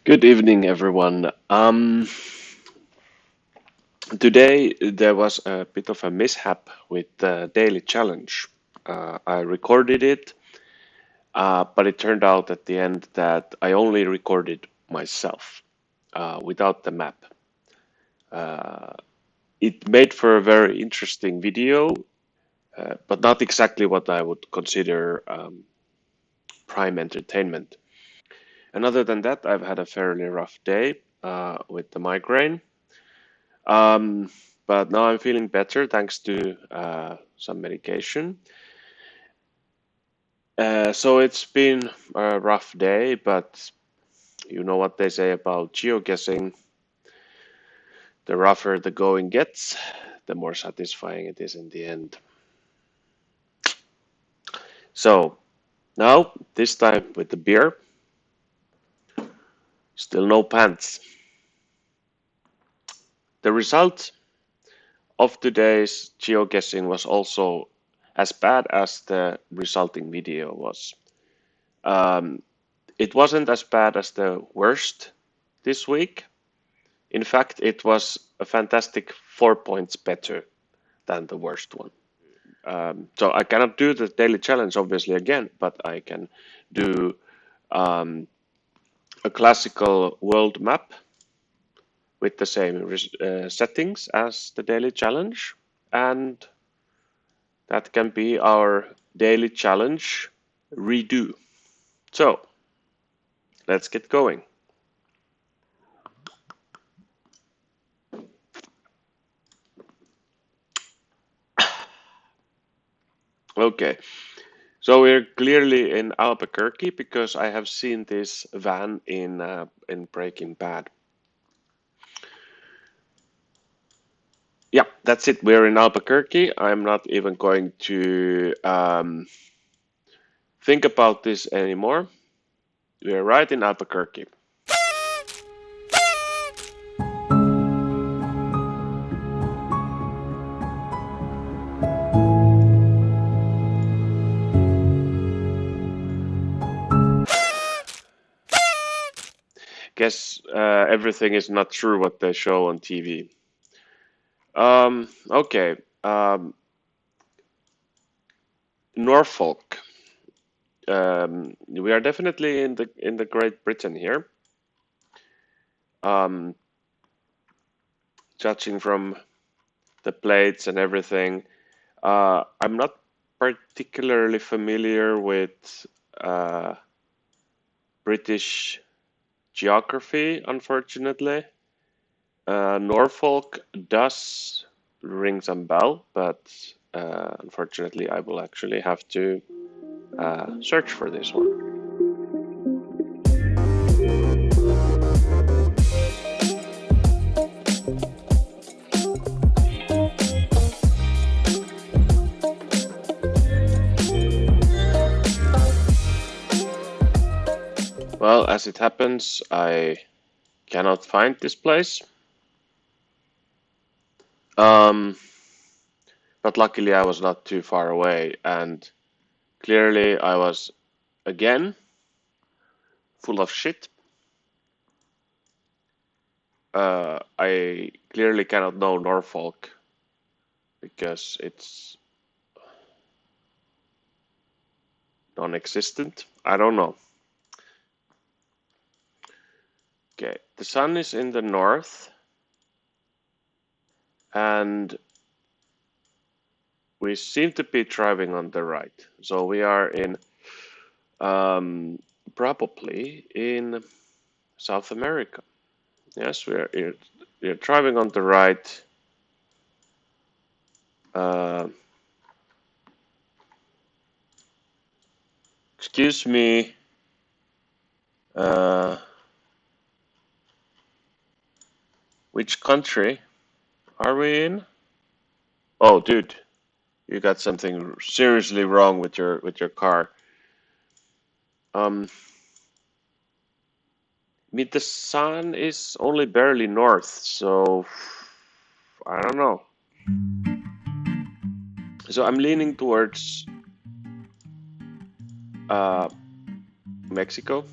Good evening, everyone. Today there was a bit of a mishap with the daily challenge. I recorded it, but it turned out at the end that I only recorded myself without the map. It made for a very interesting video, but not exactly what I would consider prime entertainment. And other than that, I've had a fairly rough day with the migraine. Um, but now I'm feeling better thanks to some medication. So it's been a rough day, but you know what they say about geoguessing. The rougher the going gets, the more satisfying it is in the end. So now, this time with the beer, still no pants. The result of today's geoguessing was also as bad as the resulting video was. Um, It wasn't as bad as the worst this week. In fact, it was a fantastic 4 points better than the worst one. So I cannot do the daily challenge obviously again, but I can do um, a classical world map with the same settings as the daily challenge, and that can be our daily challenge redo. So let's get going. Okay, so we're clearly in Albuquerque because I have seen this van in Breaking Bad. Yeah, that's it. We're in Albuquerque. I'm not even going to think about this anymore. We're right in Albuquerque. Guess everything is not true what they show on TV. Okay. Norfolk. We are definitely in the Great Britain here. Judging from the plates and everything. I'm not particularly familiar with British geography, unfortunately. Norfolk does ring some bell, but unfortunately, I will actually have to search for this one. Well, as it happens, I cannot find this place. But luckily, I was not too far away, and clearly, I was again full of shit. I clearly cannot know Norfolk because it's non-existent. I don't know. Okay, the sun is in the north, and we seem to be driving on the right. So we are in probably in South America. Yes, we're driving on the right. Excuse me. Which country are we in? Oh, dude, you got something seriously wrong with your car. I mean, the sun is only barely north, so I don't know. So I'm leaning towards Mexico.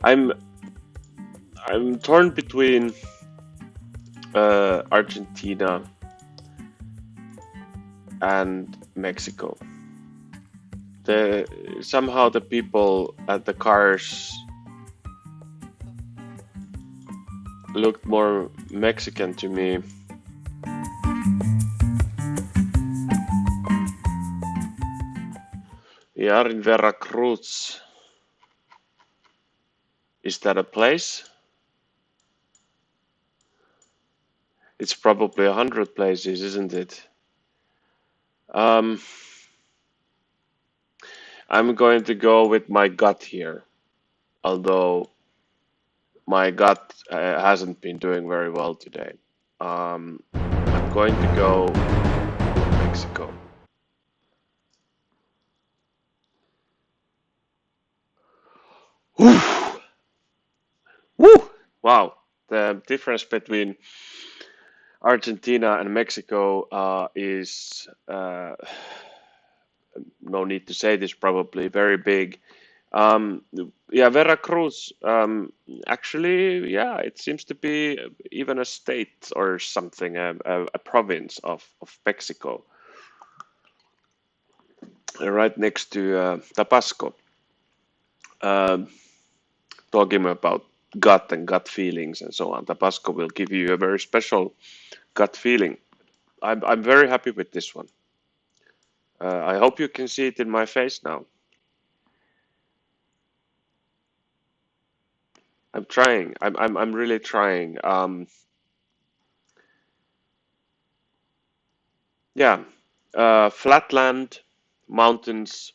I'm torn between Argentina and Mexico. Somehow the people at the cars looked more Mexican to me. We are in Veracruz. Is that a place? It's probably 100 places, isn't it? Um, I'm going to go with my gut here, although my gut hasn't been doing very well today. I'm going to go with Mexico. Woo! Woo! Wow, the difference between Argentina and Mexico is no need to say this, probably very big. Um, yeah, Veracruz. Actually, yeah, it seems to be even a state or something, a province of Mexico, right next to Tabasco. Um, Talking about gut and gut feelings and so on, Tabasco will give you a very special gut feeling. I'm very happy with this one. I hope you can see it in my face now. I'm trying. I'm really trying. Yeah, flatland, mountains.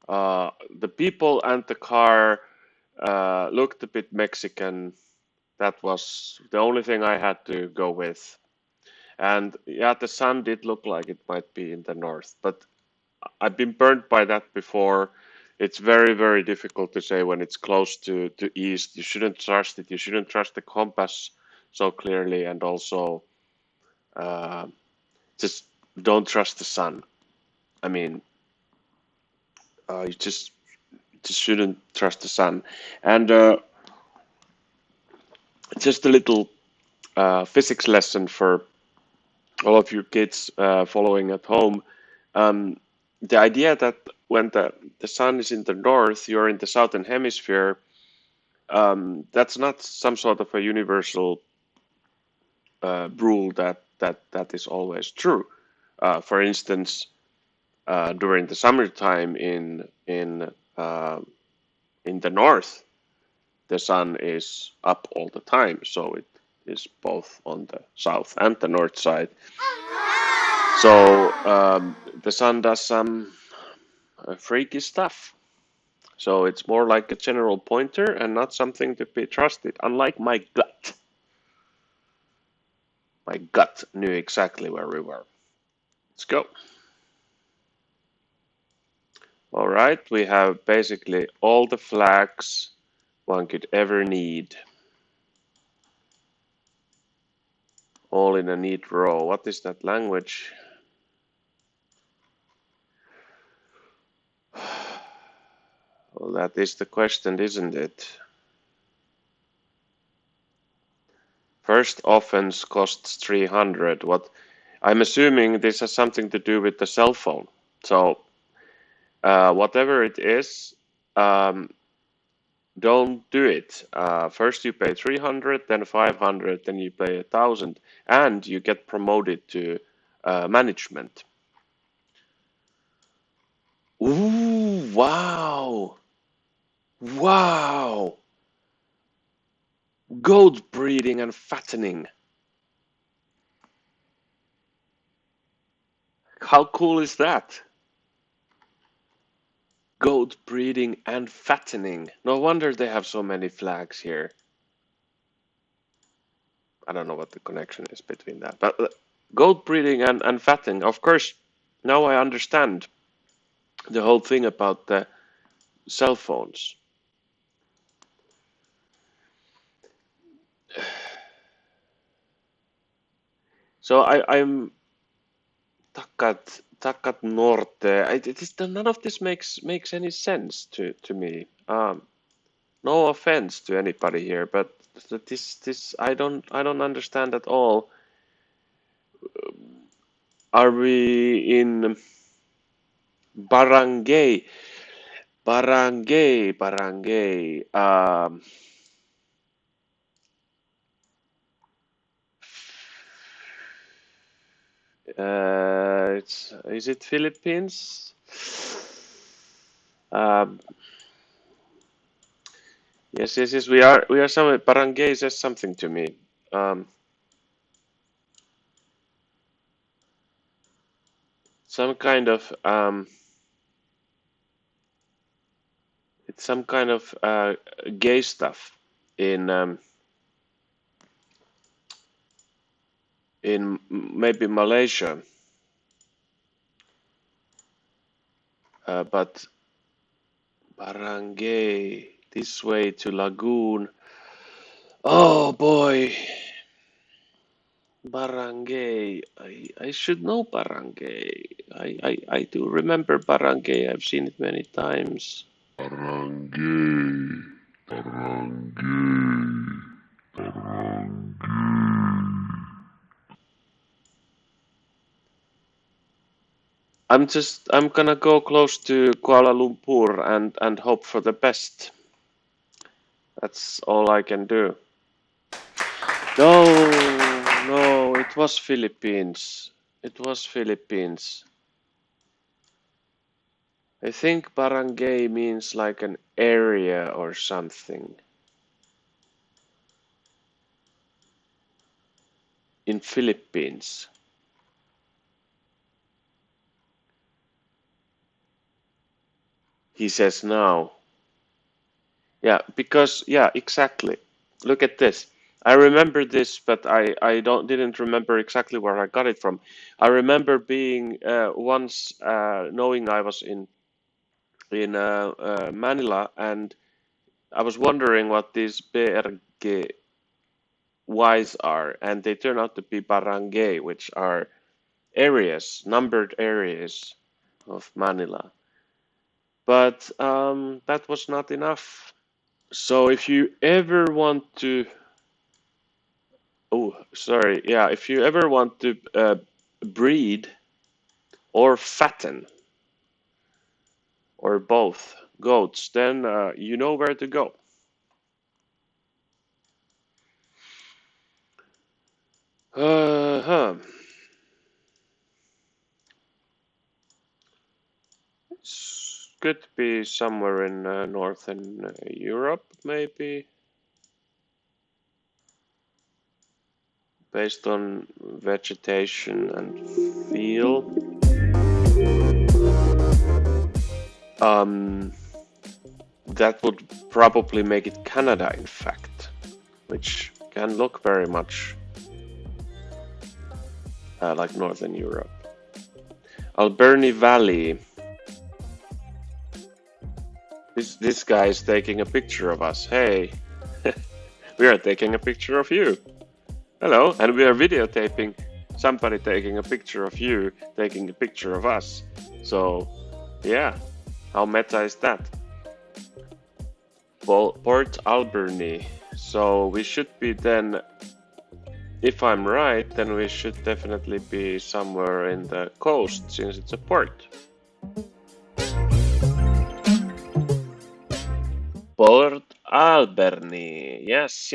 The people and the car looked a bit Mexican. That was the only thing I had to go with. And yeah, the sun did look like it might be in the north, but I've been burned by that before. It's very, very difficult to say when it's close to east. You shouldn't trust it. You shouldn't trust the compass so clearly, and also uh, just don't trust the sun. I mean, you just shouldn't trust the sun. And just a little physics lesson for all of you kids following at home. Um, the idea that when the sun is in the north, you're in the southern hemisphere. That's not some sort of a universal rule that is always true. For instance, during the summertime in the north, the sun is up all the time, so it is both on the south and the north side. So the sun does some freaky stuff. So it's more like a general pointer and not something to be trusted. Unlike my gut. My gut knew exactly where we were. Let's go. All right, we have basically all the flags one could ever need. All in a neat row. What is that language? Well, that is the question, isn't it? First offense costs 300. What? I'm assuming this has something to do with the cell phone. So whatever it is, um, don't do it. First you pay 300, then 500, then you pay 1,000, and you get promoted to management. Ooh, wow. Wow. Goat breeding and fattening. How cool is that? Goat breeding and fattening. No wonder they have so many flags here. I don't know what the connection is between that. But goat breeding and fattening, of course, now I understand the whole thing about the cell phones. So I'm Takat Norte. None of this makes any sense to me. No offense to anybody here, but this I don't understand at all. Are we in barangay? Barangay. Is it Philippines? Um, yes. We are somewhere. Barangay says something to me. Um, some kind of it's some kind of gay stuff in maybe Malaysia, but barangay this way to Lagoon. Oh boy, barangay. I should know barangay. I do remember barangay. I've seen it many times. Barangay, barangay, barangay. I'm gonna go close to Kuala Lumpur and hope for the best. That's all I can do. No, no, it was Philippines. It was Philippines. I think barangay means like an area or something in Philippines. He says now. Yeah, because yeah, exactly. Look at this. I remember this, but I didn't remember exactly where I got it from. I remember being once knowing I was in Manila, and I was wondering what these BRG Ys are, and they turn out to be barangay, which are areas, numbered areas of Manila. But that was not enough. So if you ever want to Oh, sorry. Yeah, if you ever want to breed or fatten or both goats, then you know where to go. Uh-huh. It could be somewhere in northern Europe, maybe, based on vegetation and feel. Um, that would probably make it Canada, in fact, which can look very much like northern Europe. Alberni Valley. This guy is taking a picture of us. Hey, we are taking a picture of you. Hello, and we are videotaping somebody taking a picture of you, taking a picture of us. So, yeah, how meta is that? Port Alberni. So we should be then, if I'm right, then we should definitely be somewhere in the coast since it's a port. Port Alberni. Yes.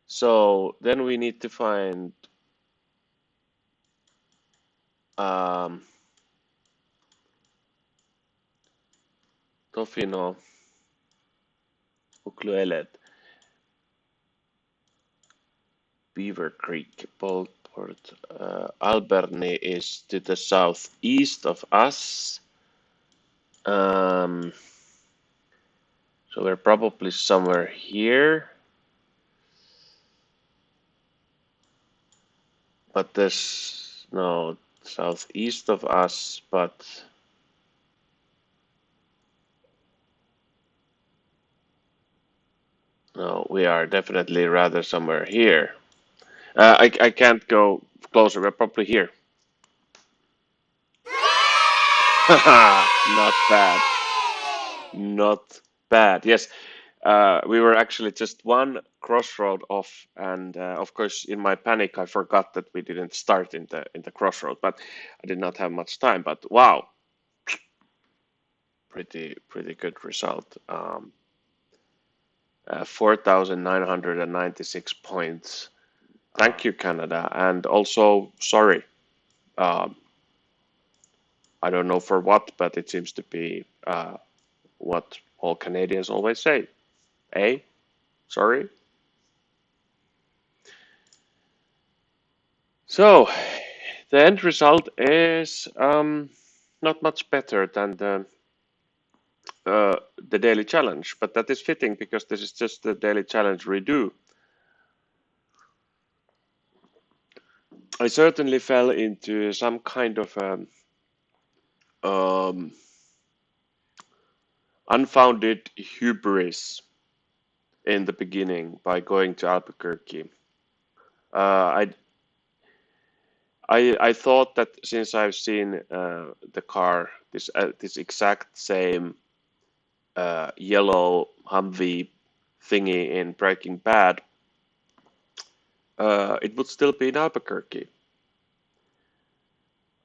So then we need to find Tofino Ukluelet, Beaver Creek, Port Alberni is to the southeast of us. So we're probably somewhere here. But there's no southeast of us, but no, we are definitely rather somewhere here. I can't go closer. We're probably here. Haha, not bad. Not Bad, yes. We were actually just one crossroad off, and of course, in my panic, I forgot that we didn't start in the crossroad. But I did not have much time. But wow, pretty good result. 4,996 points. Thank you, Canada, and also sorry. Um, I don't know for what, but it seems to be what all Canadians always say. Eh? Sorry. So, the end result is not much better than the daily challenge, but that is fitting because this is just the daily challenge redo. I certainly fell into some kind of um, unfounded hubris in the beginning by going to Albuquerque. Uh, I thought that since I've seen the car, this exact same yellow Humvee thingy in Breaking Bad, it would still be in Albuquerque.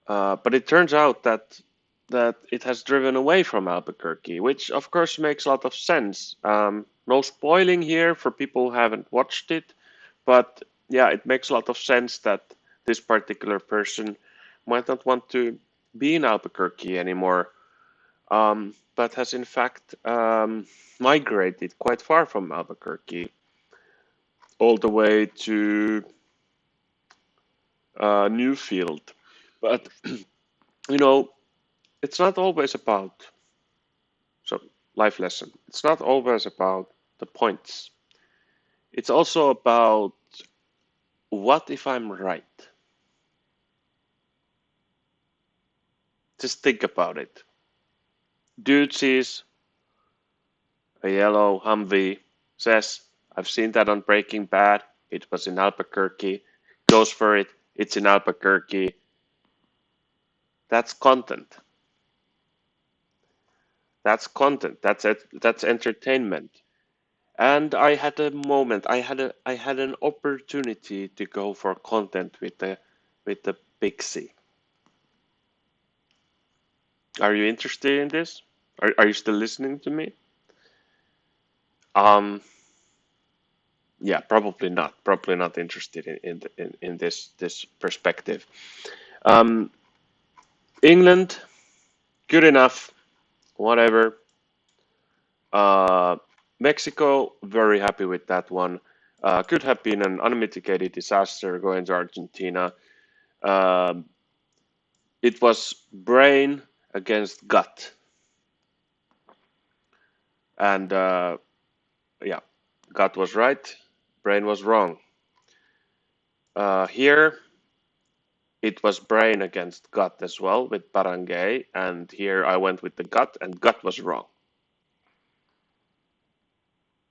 But it turns out that it has driven away from Albuquerque, which of course makes a lot of sense. No spoiling here for people who haven't watched it, but yeah, it makes a lot of sense that this particular person might not want to be in Albuquerque anymore, but has in fact migrated quite far from Albuquerque, all the way to Newfield. But you know, it's not always about so life lesson. It's not always about the points. It's also about what if I'm right? Just think about it. Dude sees a yellow Humvee, says, I've seen that on Breaking Bad. It was in Albuquerque. Goes for it. It's in Albuquerque. That's content. That's content. That's it. That's entertainment. And I had a moment. I had an opportunity to go for content with the big C. Are you interested in this? Are you still listening to me? Um, yeah, probably not. Probably not interested in this perspective. Um, England, good enough. Whatever. Uh, Mexico, very happy with that one. Could have been an unmitigated disaster going to Argentina. Um, it was brain against gut, and yeah, gut was right, brain was wrong. Here, it was brain against gut as well with Barangay, and here I went with the gut, and gut was wrong.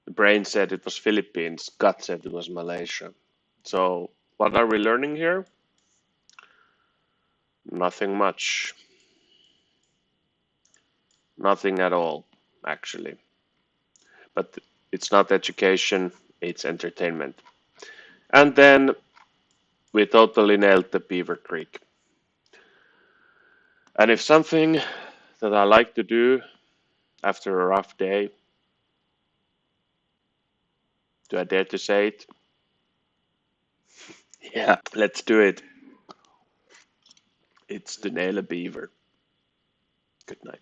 The brain said it was Philippines, gut said it was Malaysia. So, what are we learning here? Nothing much. Nothing at all, actually. But it's not education, it's entertainment. And then we totally nailed the Beaver Creek. And if something that I like to do after a rough day, do I dare to say it? Yeah, let's do it. It's to nail a beaver. Good night.